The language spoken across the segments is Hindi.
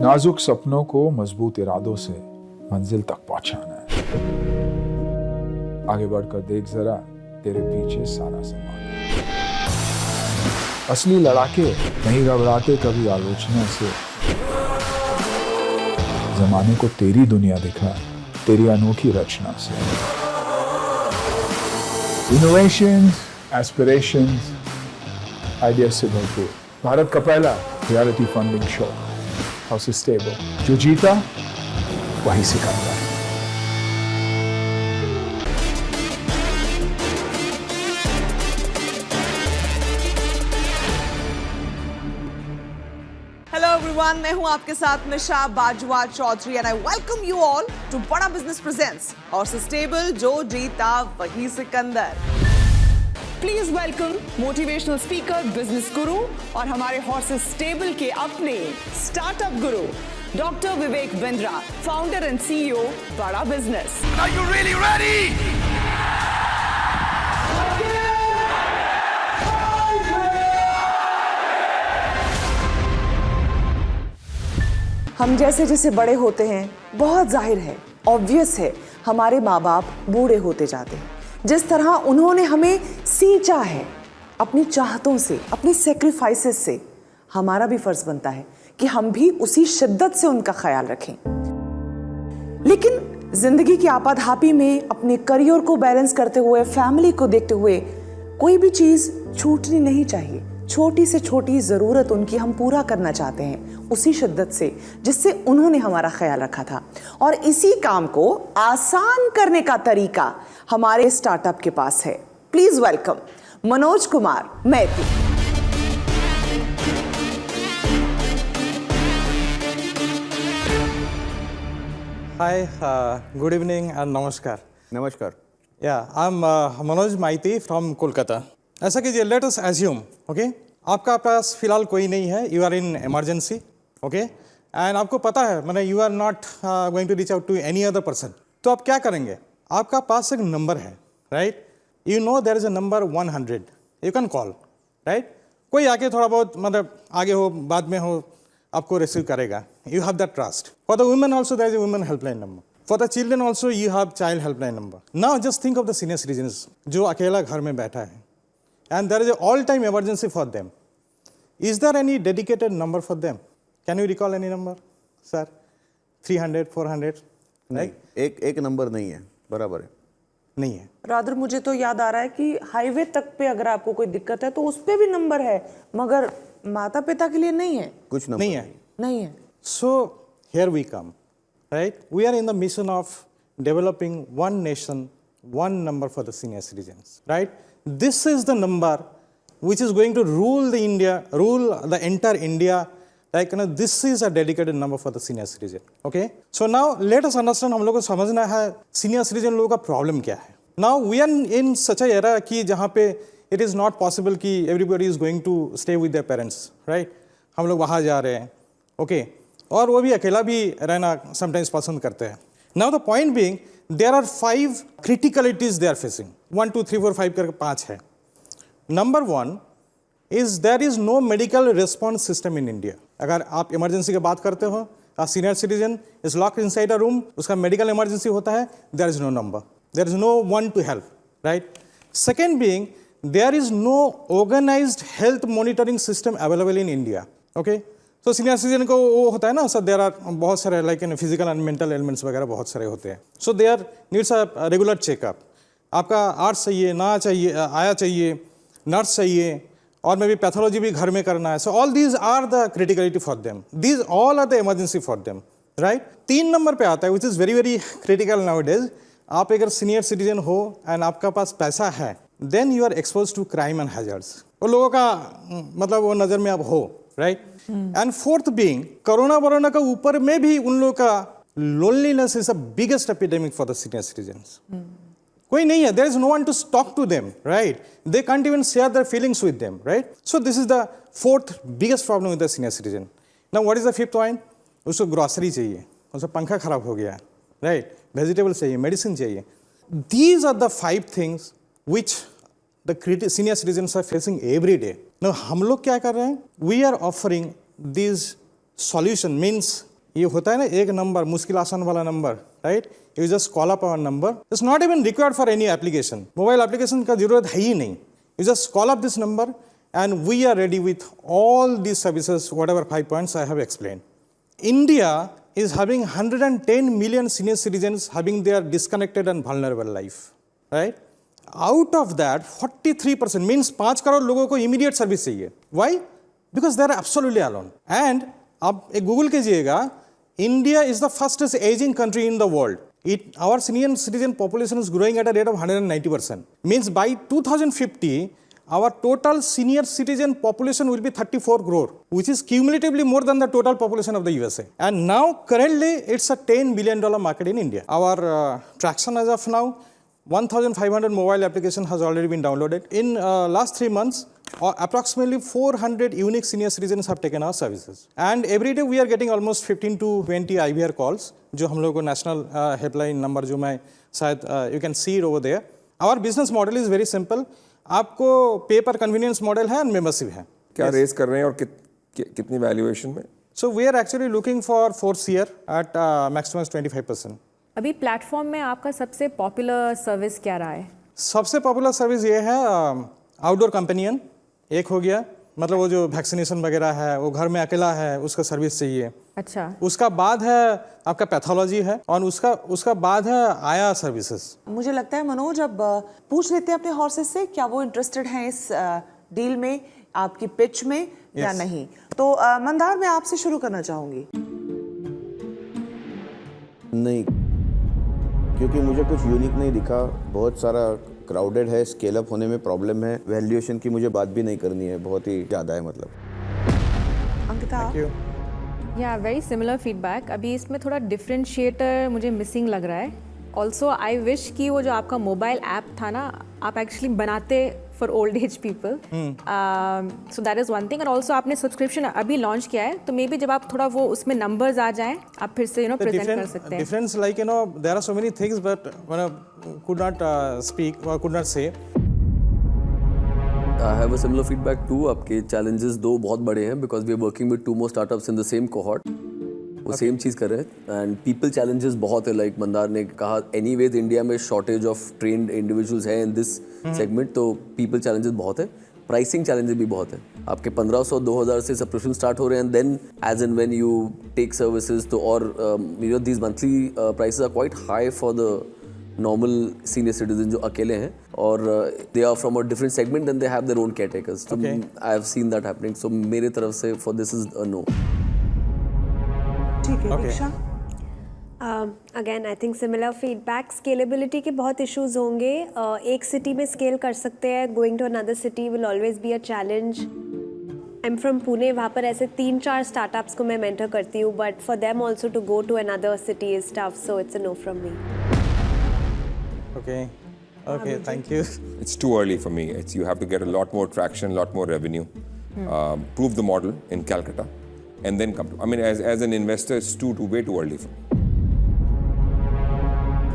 नाजुक सपनों को मजबूत इरादों से मंजिल तक पहुंचाना है। आगे बढ़कर देख जरा, तेरे पीछे सारा ज़माना है। असली लड़ाके नहीं घबराते कभी आलोचना से। जमाने को तेरी दुनिया दिखा, तेरी अनोखी रचना से। इनोवेशंस, एस्पिरेशंस, आइडियाज से भरपूर भारत का पहला reality funding show house stable. जो जीता वही सिकंदर। हेलो एवरीवन, मैं हूं आपके साथ Nisha Bajwa Chaudhary and I welcome you all to Bada business presents और सस्टेबल जो जीता वही सिकंदर। Please welcome motivational speaker, business guru और हमारे हॉर्सेस स्टेबल के अपने startup guru doctor Vivek Bindra, founder and CEO Bada business. Are you really ready? हम जैसे जैसे बड़े होते हैं, बहुत जाहिर है, ऑब्वियस है, हमारे माँ बाप बूढ़े होते जाते हैं। जिस तरह उन्होंने हमें सींचा है अपनी चाहतों से, अपनी सेक्रीफाइसेस से, हमारा भी फर्ज बनता है कि हम भी उसी शिद्दत से उनका ख्याल रखें। लेकिन जिंदगी की आपाधापी में अपने करियर को बैलेंस करते हुए, फैमिली को देखते हुए, कोई भी चीज छूटनी नहीं चाहिए। छोटी से छोटी जरूरत उनकी हम पूरा करना चाहते हैं उसी शिद्दत से जिससे उन्होंने हमारा ख्याल रखा था। और इसी काम को आसान करने का तरीका हमारे स्टार्टअप के पास है। Please welcome Manoj Kumar Maity. Hi, good evening and namaskar. नमस्कार। Yeah, I'm Manoj Maiti from Kolkata. ऐसा कीजिए, let us assume, okay? आपका पास फिलहाल कोई नहीं है, you are in emergency, okay? And आपको पता है, मैंने you are not going to reach out to any other person. तो आप क्या करेंगे? आपका पास एक नंबर है, right? You know there is a number 100. You can call, right? कोई आके थोड़ा बहुत मतलब आगे हो, बाद में हो, आपको रिसीव करेगा. You have that trust. For the women also there is a women helpline number. For the children also you have child helpline number. Now just think of the senior citizens जो अकेला घर में बैठा है. And there is an all-time emergency for them. Is there any dedicated number for them? Can you recall any number, sir? 300, 400? नहीं, एक नंबर नहीं है, बराबर है। नहीं है। रादर मुझे तो याद आ रहा है कि हाईवे तक पे अगर आपको कोई दिक्कत है तो उस पे भी नंबर है, मगर माता पिता के लिए नहीं है। कुछ नंबर नहीं है। So here we come, right? We are in the mission of developing one nation, one number for the senior citizens, right? This is the number which is going to rule the entire India. Like, this is a dedicated number for the senior citizen. Okay? So now let us understand, हम लोग को समझना है senior citizen लोगों का problem क्या है. Now we are in such a era कि जहाँ पे it is not possible कि everybody is going to stay with their parents, right? हम लोग वहाँ जा रहे हैं, okay? और वो भी अकेला भी रहना sometimes पसंद करते हैं. Now the point being, there are 5 criticalities they are facing. 1, 2, 3, 4, 5 करके 5 है. Number 1 is there is no medical response system in India. अगर आप इमरजेंसी की बात करते हो, a senior citizen is locked inside a room, उसका medical emergency होता है, there is no number. There is no one to help, right? Second being, there is no organized health monitoring system available in India. Okay? तो सीनियर सिटीजन को वो होता है ना सर, देयर आर बहुत सारे like in physical and mental elements वगैरह बहुत सारे होते हैं. So there needs a regular checkup. आपका आर्ट्स चाहिए, ना चाहिए, आया चाहिए, नर्स चाहिए, और मे बी पैथोलॉजी भी घर में करना है. So all these are the criticality for them. These all are the emergency for them, right? 3 number पे आता है which is very very critical now days. आप अगर सीनियर सिटीजन हो एंड आपका पास पैसा है, then you are expose to crime and hazards. वो लोगों का मतलब वो नज़र में आप हो, right? And fourth being, corona का ऊपर में भी उन लोगों का loneliness is the biggest epidemic for the senior citizens. कोई नहीं है, there is no one to talk to them, right? They can't even share their feelings with them, right? So this is the fourth biggest problem with the senior citizen. Now what is the fifth point? उसको ग्रॉसरी चाहिए, उसका पंखा खराब हो गया, राइट? वेजिटेबल चाहिए, मेडिसिन चाहिए. These are the 5 things which the senior citizens are facing every day. Now हम लोग क्या कर रहे हैं? We are offering these solution, means ये होता है ना एक नंबर मुश्किल आसान वाला number, right? You just call up our number, it's not even required for any application, mobile application का जरूरत है ही नहीं. You just call up this number and we are ready with all these services, whatever 5 points I have explained. India is having 110 million senior citizens having their disconnected and vulnerable life, right? Out of that, 43% means 5 crore लोगों को immediate service चाहिए. Why? Because they are absolutely alone. And आप एक Google कीजिएगा, India is the fastest aging country in the world. Our senior citizen population is growing at a rate of 190%. Means by 2050, our total senior citizen population will be 34 crore, which is cumulatively more than the total population of the USA. And now, currently, it's a $10 billion market in India. Our traction as of now, 1,500 mobile application has already been downloaded. In last 3 months, approximately 400 unique senior citizens have taken our services. And every day, we are getting almost 15 to 20 IVR calls, जो हम लोगों को national helpline number जो मैं शायद you can see it over there. Our business model is very simple. आपको पे पर कन्वीनियंस मॉडल है एंड मेंबरशिप है. क्या रेस कर रहे हैं और कितनी वैल्यूएशन में? So we are actually looking for 4th year at maximum 25%. अभी प्लेटफॉर्म में आपका सबसे पॉपुलर सर्विस क्या रहा है? सबसे पॉपुलर सर्विस ये है आउटडोर कंपेनियन, एक हो गया, मतलब वो जो वैक्सीनेशन वगैरह है, वो घर में अकेला है, उसका सर्विस चाहिए. अच्छा. उसका बाद है आपका पैथोलॉजी है, और उसका बाद है आया सर्विसेज. मुझे लगता है मनोज अब पूछ लेते हैं अपने हॉर्सेस से क्या वो इंटरेस्टेड हैं इस डील में, आपकी पिच में या नहीं. तो मंदार, मैं आपसे शुरू करना चाहूंगी. नहीं, क्योंकि मुझे कुछ यूनिक नहीं दिखा. बहुत सारा क्राउडेड है, स्केल अप होने में प्रॉब्लम है, वैल्यूएशन की मुझे बात भी नहीं करनी है, बहुत ही ज़्यादा है मतलब. अंकिता, या वेरी सिमिलर फीडबैक. अभी इसमें थोड़ा डिफरेंशिएटर मुझे मिसिंग लग रहा है. ऑल्सो आई विश कि वो जो आपका मोबाइल ऐप था ना, आप एक्चुअली बनाते for old age people. So that is one thing. और ऑल्सो आपने सब्सक्रिप्शन अभी लॉन्च किया है, तो मे बी जब आप थोड़ा वो उसमें नंबर्स आ जाएं, आप फिर से प्रेजेंट कर सकते हैं. Difference like there are so many things but could not speak or could not say. I have a similar feedback too. आपके challenges दो बहुत बड़े हैं because we are working with 2 more startups in the same cohort. वो सेम चीज़ कर रहे हैं एंड पीपल चैलेंजेस बहुत है. लाइक मंदार ने कहा, एनीवेज इंडिया में शॉर्टेज ऑफ ट्रेन्ड इंडिविजुअल्स हैं इन दिस सेगमेंट, तो पीपल चैलेंजेस बहुत है. प्राइसिंग चैलेंजेस भी बहुत है. आपके 1500-2000 से सब्सक्रिप्शन स्टार्ट हो रहे हैं, then as and when you take services तो और you know these monthly prices are quite high for the normal senior citizen जो अकेले हैं, और they are from a different segment and they have their own caretakers. So I have seen that happening. So मेरे तरफ से for this is a no. ठीक है. Diksha, again I think similar feedback. Scalability के बहुत इश्यूज होंगे. एक सिटी में स्केल कर सकते हैं, going to another city will always be a challenge. I am from Pune, वहाँ पर ऐसे 3-4 स्टार्टअप्स को मैं मेंटर करती हूँ, but for them also to go to another city is tough, so it's a no from me. Okay, thank you. It's too early for me. You have to get a lot more traction, lot more revenue, prove the model in Calcutta, and then come to. I mean, as an investor, it's way too early for me.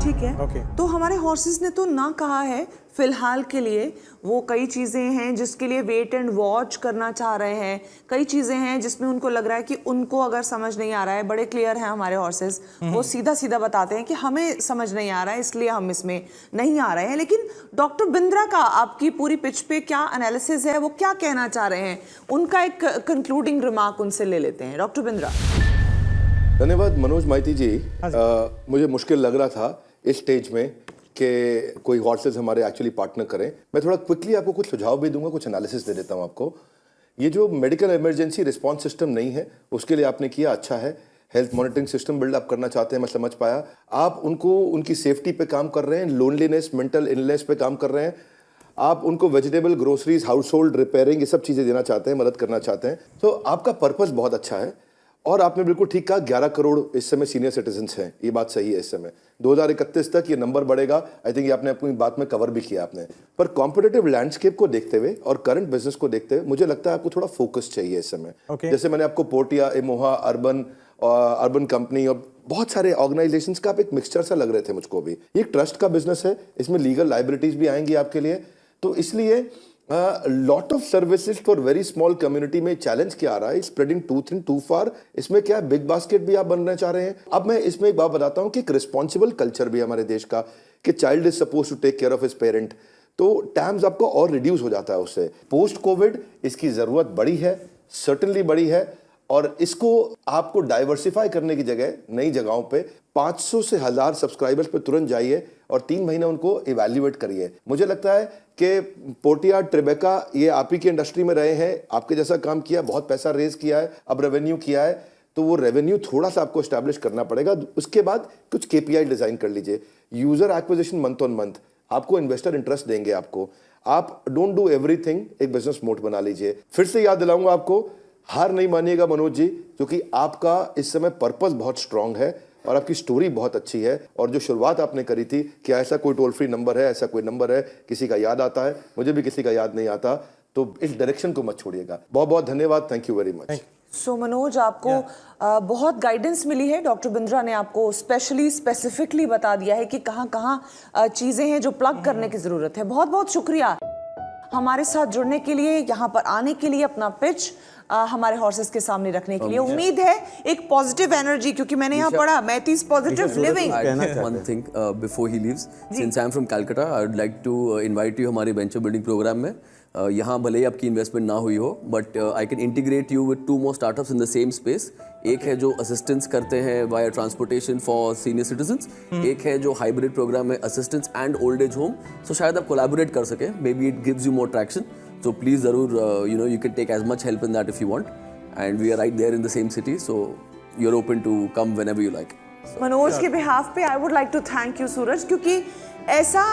ठीक है. Okay. तो हमारे हॉर्सेस ने तो ना कहा है फिलहाल के लिए. वो कई चीज़ें हैं जिसके लिए वेट एंड वॉच करना चाह रहे हैं. कई चीज़ें हैं जिसमें उनको लग रहा है कि उनको अगर समझ नहीं आ रहा है. बड़े क्लियर हैं हमारे हॉर्सेस, वो सीधा सीधा बताते हैं कि हमें समझ नहीं आ रहा है, इसलिए हम इसमें नहीं आ रहे हैं. लेकिन डॉक्टर बिंद्रा का आपकी पूरी पिच पे क्या एनालिसिस है, वो क्या कहना चाह रहे हैं, उनका एक कंक्लूडिंग रिमार्क उनसे ले लेते हैं. डॉक्टर बिंद्रा. धन्यवाद मनोज माइती जी. मुझे मुश्किल लग रहा था इस स्टेज में कि कोई हॉर्सेस हमारे एक्चुअली पार्टनर करें. मैं थोड़ा क्विकली आपको कुछ सुझाव भी दूंगा, कुछ एनालिसिस दे देता हूं आपको. ये जो मेडिकल इमरजेंसी रिस्पांस सिस्टम नहीं है, उसके लिए आपने किया अच्छा है. हेल्थ मॉनिटरिंग सिस्टम बिल्डअप करना चाहते हैं, मैं समझ पाया. आप उनको उनकी सेफ्टी पे काम कर रहे हैं, लोनलीनेस, मेंटल इलनेस पे काम कर रहे हैं. आप उनको vegetable, groceries, house hold repairing, ये सब चीज़ें देना चाहते हैं, मदद करना चाहते हैं. तो आपका पर्पस बहुत अच्छा है. और आपने बिल्कुल ठीक कहा, 11 करोड़ इस समय सीनियर सिटीजन्स हैं, ये बात सही है. इस समय 2031 तक ये नंबर बढ़ेगा. आई थिंक ये आपने अपनी बात में कवर भी किया आपने. पर कॉम्पिटिटिव लैंडस्केप को देखते हुए और करंट बिजनेस को देखते हुए मुझे लगता है आपको थोड़ा फोकस चाहिए इस समय. जैसे मैंने आपको पोर्टिया, इमोहा, अर्बन कंपनी और बहुत सारे ऑर्गेनाइजेशंस का आप एक मिक्सचर सा लग रहे थे मुझको भी. ये एक ट्रस्ट का बिजनेस है, इसमें लीगल लाइबिलिटीज भी आएंगी आपके लिए. तो इसलिए lot of services for very small community में चैलेंज क्या आ रहा है, स्प्रेडिंग टू थिन टू फार। इसमें क्या है, बिग बास्केट भी आप बनना चाह रहे हैं। अब मैं इसमें एक बात बताता हूं कि एक रिस्पॉन्सिबल कल्चर भी है हमारे देश का कि child is suppose to take care of his parent, तो टैम्स आपका और रिड्यूस हो जाता है उससे। पोस्ट कोविड इसकी जरूरत बड़ी है, सर्टेनली बड़ी है, और इसको आपको डाइवर्सिफाई करने की जगह नई जगहों पे 500 से 1000 सब्सक्राइबर्स पे तुरंत जाइए और 3 महीने उनको इवैल्यूएट करिए। मुझे लगता है कि पोर्टिया, ट्रिबेका, ये आप ही की इंडस्ट्री में रहे हैं, आपके जैसा काम किया, बहुत पैसा रेज किया है, अब रेवेन्यू किया है, तो वो रेवेन्यू थोड़ा सा आपको एस्टैब्लिश करना पड़ेगा। उसके बाद कुछ KPI डिजाइन कर लीजिए, user acquisition month on month, आपको इन्वेस्टर इंटरेस्ट देंगे आपको। आप डोंट डू एवरीथिंग, एक बिजनेस मोड बना लीजिए। फिर से याद दिलाऊंगा आपको, हार नहीं मानिएगा मनोज जी, क्योंकि आपका इस समय पर्पस बहुत स्ट्रांग है और आपकी स्टोरी बहुत अच्छी है। और जो शुरुआत आपने करी थी कि ऐसा कोई टोल फ्री नंबर है, ऐसा कोई नंबर है, किसी का याद आता है, मुझे भी किसी का याद नहीं आता, तो इस डायरेक्शन को मत छोड़िएगा। बहुत बहुत धन्यवाद, थैंक यू वेरी मच। सो मनोज, आपको बहुत गाइडेंस मिली है, डॉक्टर बिंद्रा ने आपको स्पेसिफिकली बता दिया है कि कहाँ कहाँ चीज़ें हैं जो प्लग करने की ज़रूरत है। बहुत बहुत शुक्रिया हमारे साथ जुड़ने के लिए, यहाँ पर आने के लिए, अपना पिच हमारे हॉर्सेस के सामने रखने के लिए। उम्मीद है एक पॉजिटिव एनर्जी, क्योंकि मैंने यहाँ पढ़ा मैथीज positive living. One thing before he leaves, since I am from Calcutta, I would like to invite you हमारे वेंचर बिल्डिंग प्रोग्राम में। यहाँ भले ही आपकी इन्वेस्टमेंट ना हुई हो, but I can integrate you with 2 more startups in the same space. एक है जो असिस्टेंस करते हैं via transportation for senior citizens, एक है जो हाइब्रिड प्रोग्राम है assistance and old age home. So शायद आप कोलैबोरेट कर सके, may be it gives you more traction. So please ज़रूर you can take as much help in that if you want, and we are right there in the same city, so you're open to come whenever you like. Manoj के बिहाफ पे I would like to thank you Suraj, क्योंकि ऐसा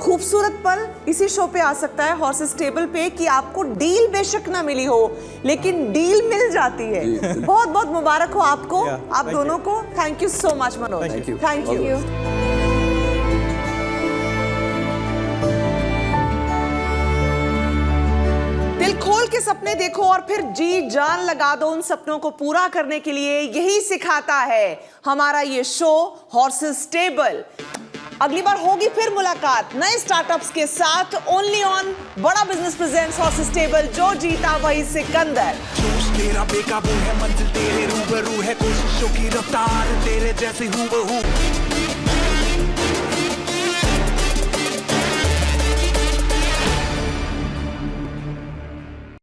खूबसूरत पल इसी शो पे आ सकता है हॉर्सेस टेबल पे कि आपको डील बेशक ना मिली हो, लेकिन डील मिल जाती है। बहुत बहुत मुबारक हो आपको, आप दोनों को। Thank you so much Manoj. Thank you. दिल खोल के सपने देखो और फिर जी जान लगा दो उन सपनों को पूरा करने के लिए। यही सिखाता है हमारा ये शो हॉर्सेस टेबल। अगली बार होगी फिर मुलाकात नए स्टार्टअप्स के साथ, ओनली ऑन बड़ा बिजनेस प्रेजेंट्स हॉर्सेस टेबल। जो जीता वही सिकंदर। जोश तेरा बेकाबू है, मंजिल तेरे रूबरू है, कोशिशों की रफ्तार तेरे जैसी हूबहू।